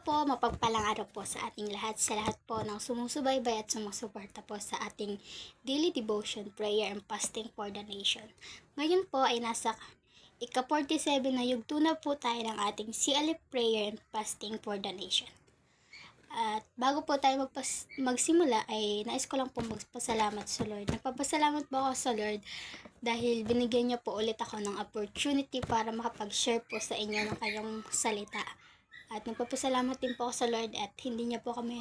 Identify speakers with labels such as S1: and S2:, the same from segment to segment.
S1: Po, mapagpalang araw po sa ating lahat, sa lahat po ng sumusubaybay at sumusuporta po sa ating daily devotion, prayer, and fasting for the nation. Ngayon po ay nasa ika-47 na yugto na po tayo ng ating CLF prayer and fasting for the nation. At bago po tayo magsimula ay nais ko lang po magpasalamat sa Lord. Nagpapasalamat po ako sa Lord dahil binigyan niya po ulit ako ng opportunity para makapag-share po sa inyo ng kanyang salita. At nagpapasalamat din po ako sa Lord at hindi niya po kami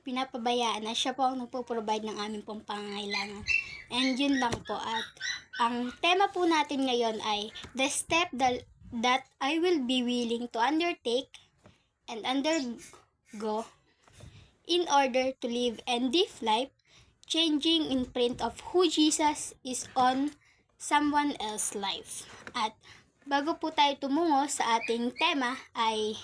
S1: pinapabayaan na siya po ang nagpo-provide ng aming pong pangangailangan. And yun lang po. At ang tema po natin ngayon ay the step that I will be willing to undertake and undergo in order to live and live life changing in print of who Jesus is on someone else's life. At bago po tayo tumungo sa ating tema ay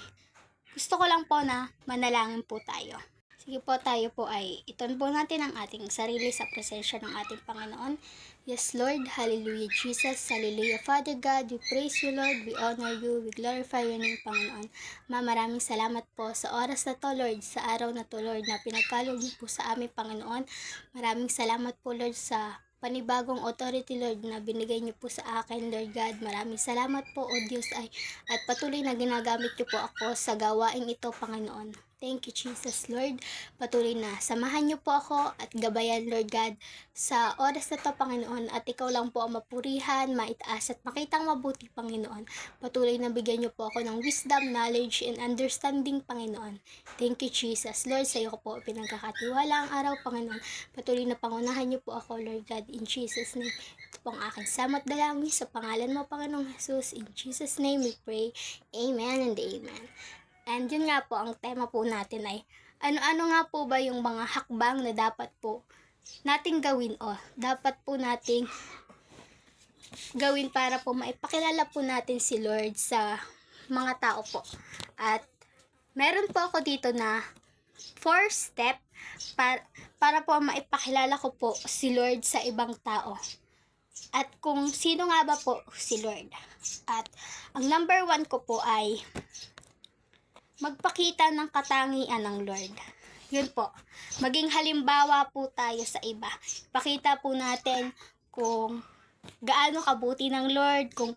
S1: gusto ko lang po na manalangin po tayo. Sige po, tayo po ay iton po natin ang ating sarili sa presensya ng ating Panginoon. Yes, Lord. Hallelujah, Jesus. Hallelujah, Father God. We praise you, Lord. We honor you. We glorify your name, Panginoon. Maraming salamat po sa oras na to, Lord. Sa araw na to, Lord, na pinagkaloob niyo po sa aming Panginoon. Maraming salamat po, Lord, sa panibagong authority, Lord, na binigay niyo po sa akin, Lord God. Maraming salamat po, O Diyos, at patuloy na ginagamit niyo po ako sa gawain ito, Panginoon. Thank you, Jesus, Lord. Patuloy na samahan niyo po ako at gabayan, Lord God, sa oras na to, Panginoon. At ikaw lang po ang mapurihan, maitaas at makitang mabuti, Panginoon. Patuloy na bigyan niyo po ako ng wisdom, knowledge, and understanding, Panginoon. Thank you, Jesus. Lord, sa iyo ko po pinagkakatiwala ang araw, Panginoon. Patuloy na pangunahan niyo po ako, Lord God, in Jesus' name. Ito po ang aking samot dalangin sa pangalan mo, Panginoong Jesus. In Jesus' name we pray. Amen and amen. And yun nga po, ang tema po natin ay ano-ano nga po ba yung mga hakbang na dapat po nating gawin o dapat po nating gawin para po maipakilala po natin si Lord sa mga tao po. At meron po ako dito na 4 step para po maipakilala ko po si Lord sa ibang tao. At kung sino nga ba po si Lord. At ang number 1 ko po ay magpakita ng katangian ng Lord. Yun po. Maging halimbawa po tayo sa iba. Pakita po natin kung gaano kabuti ng Lord, kung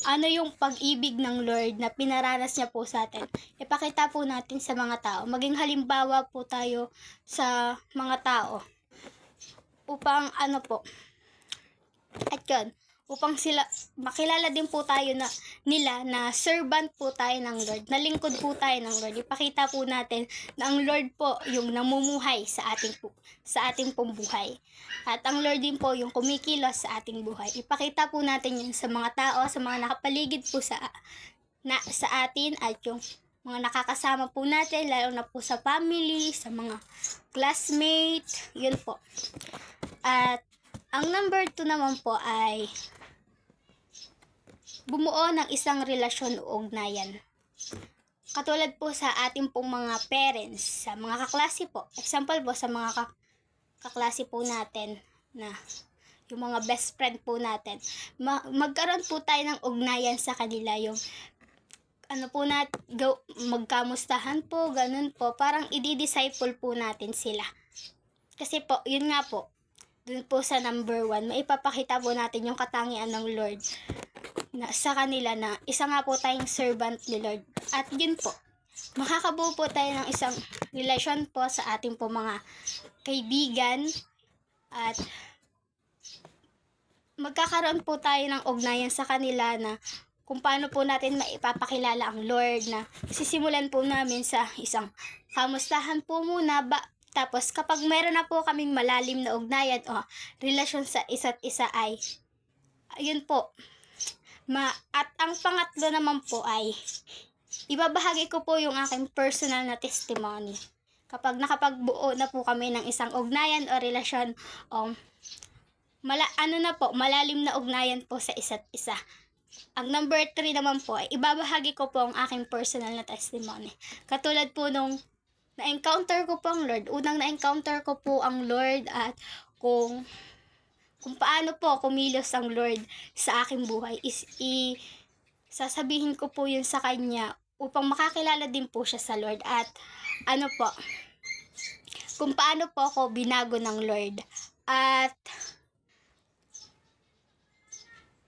S1: ano yung pag-ibig ng Lord na pinaranas niya po sa atin. Ipakita po natin sa mga tao. Maging halimbawa po tayo sa mga tao. Upang at yun, upang sila makilala din po tayo nila na servant po tayo ng Lord, na lingkod po tayo ng Lord. Ipakita po natin na ang Lord po yung namumuhay sa ating pong buhay. At ang Lord din po yung kumikilos sa ating buhay. Ipakita po natin yun sa mga tao, sa mga nakapaligid po sa atin at yung mga nakakasama po natin, lalo na po sa family, sa mga classmate, yun po. At ang number 2 naman po ay bumuo ng isang relasyon o ugnayan. Katulad po sa ating pong mga parents, sa mga kaklase po. Example po sa mga kaklase po natin na yung mga best friend po natin. Magkaroon po tayo ng ugnayan sa kanila, yung magkamustahan po, ganun po. Parang i-disciple po natin sila. Kasi po, yun nga po, dun po sa number 1, maipapakita po natin yung katangian ng Lord sa kanila na isa nga po tayong servant ni Lord. At yun po, makakabuo po tayo ng isang relasyon po sa ating po mga kaibigan at magkakaroon po tayo ng ugnayan sa kanila na kung paano po natin maipapakilala ang Lord, na sisimulan po namin sa isang kamustahan po muna tapos kapag meron na po kaming malalim na ugnayan o relasyon sa isa't isa ay ayun po. At ang pangatlo naman po ay ibabahagi ko po yung aking personal na testimony. Kapag nakapagbuo na po kami ng isang ugnayan o relasyon malalim na ugnayan po sa isa't isa. Ang number 3 naman po ay ibabahagi ko po ang aking personal na testimony. Katulad po nung na-encounter ko po ang Lord. Unang na-encounter ko po ang Lord at kung paano po kumilos ang Lord sa aking buhay. Sasabihin ko po yun sa Kanya upang makakilala din po siya sa Lord. At ano po, kung paano po ako binago ng Lord. At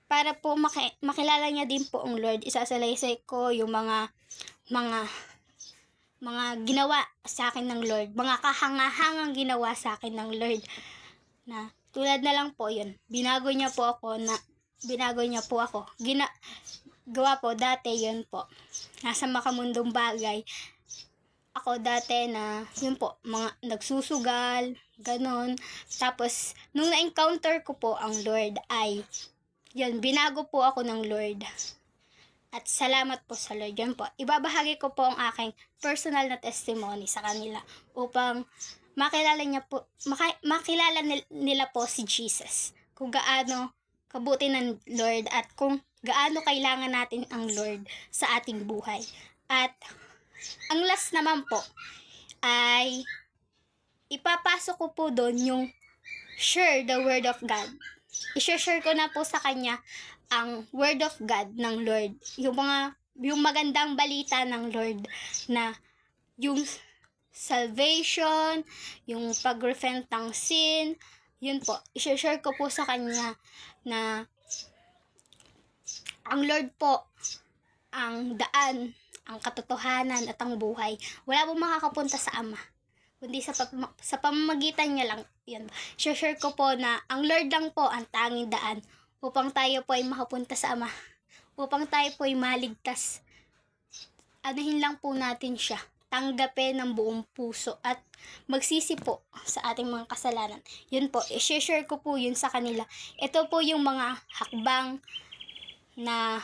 S1: para po makilala niya din po ang Lord, isasalaysay ko yung mga ginawa sa akin ng Lord, mga kahangahangang ginawa sa akin ng Lord, na tulad na lang po yun, binago niya po ako, gawa po dati yun po, nasa makamundong bagay ako dati na yun po, mga nagsusugal, ganon. Tapos nung na-encounter ko po ang Lord ay yun, binago po ako ng Lord. At salamat po sa Lord. Yan po. Ibabahagi ko po ang aking personal na testimony sa kanila upang makilala nila po si Jesus. Kung gaano kabuti ng Lord at kung gaano kailangan natin ang Lord sa ating buhay. At ang last naman po ay ipapasok ko po doon yung share the word of God. I-share ko na po sa kanya ang word of God ng Lord. Yung magandang balita ng Lord na yung salvation, yung pag-repent ng sin, yun po. I-share ko po sa kanya na ang Lord po ang daan, ang katotohanan at ang buhay. Wala pong makakapunta sa Ama, kundi sa pamamagitan niya lang. Yan. Share ko po na ang Lord lang po ang tanging daan upang tayo po ay makapunta sa Ama, upang tayo po ay maligtas. Anuhin lang po natin siya, tanggapin ng buong puso at magsisi po sa ating mga kasalanan. Yun po, i-share ko po yun sa kanila. Ito po yung mga hakbang na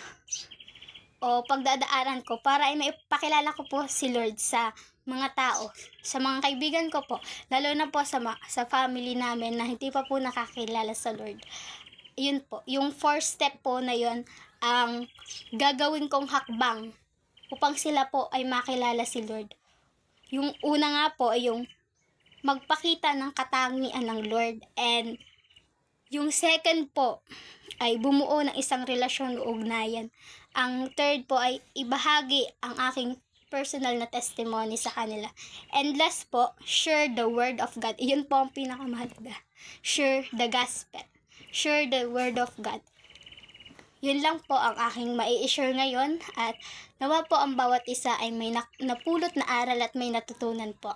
S1: pagdadaanan ko para ay maipakilala ko po si Lord sa mga tao, sa mga kaibigan ko po, lalo na po sa family namin na hindi pa po nakakilala sa Lord. Yun po, yung 4 step po na yun ang gagawin kong hakbang upang sila po ay makilala si Lord. Yung una nga po ay yung magpakita ng katangian ng Lord, and yung second po ay bumuo ng isang relasyon o ugnayan. Ang third po ay ibahagi ang aking personal na testimony sa kanila. And last po, share the word of God. Iyon po ang pinakamahalaga. Share the gospel. Share the word of God. Yun lang po ang aking mai-share ngayon, at nawa po ang bawat isa ay may napulot na aral at may natutunan po.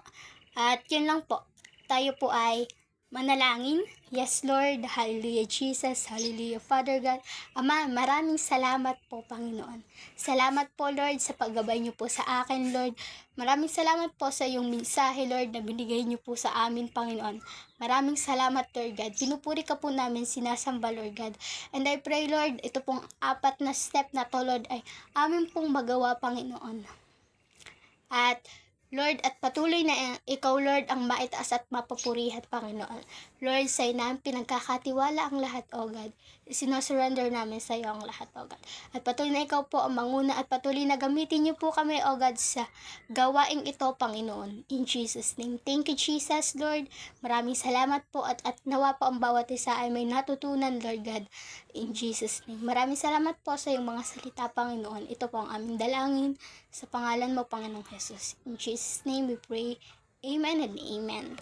S1: At yun lang po. Tayo po ay manalangin. Yes, Lord. Hallelujah, Jesus. Hallelujah, Father God. Ama, maraming salamat po, Panginoon. Salamat po, Lord, sa paggabay niyo po sa akin, Lord. Maraming salamat po sa iyong mensahe, Lord, na binigay niyo po sa amin, Panginoon. Maraming salamat, Lord God. Pinupuri ka po namin, sinasamba, Lord God. And I pray, Lord, ito pong 4 na step na to, Lord, ay amin pong magawa, Panginoon. At Lord, at patuloy na ikaw, Lord, ang maitaas at mapupurihan, Panginoon. Lord, sa'yo namin pinagkakatiwala ang lahat, O God. Sinosurrender namin sa iyo ang lahat, O God. At patuloy na ikaw po ang manguna at patuloy na gamitin niyo po kami, O God, sa gawaing ito, Panginoon. In Jesus' name. Thank you, Jesus, Lord. Maraming salamat po, at nawa po ang bawat isa ay may natutunan, Lord God. In Jesus' name. Maraming salamat po sa iyong mga salita, Panginoon. Ito po ang aming dalangin sa pangalan mo, Panginoong Jesus. In Jesus' name we pray. Amen and amen.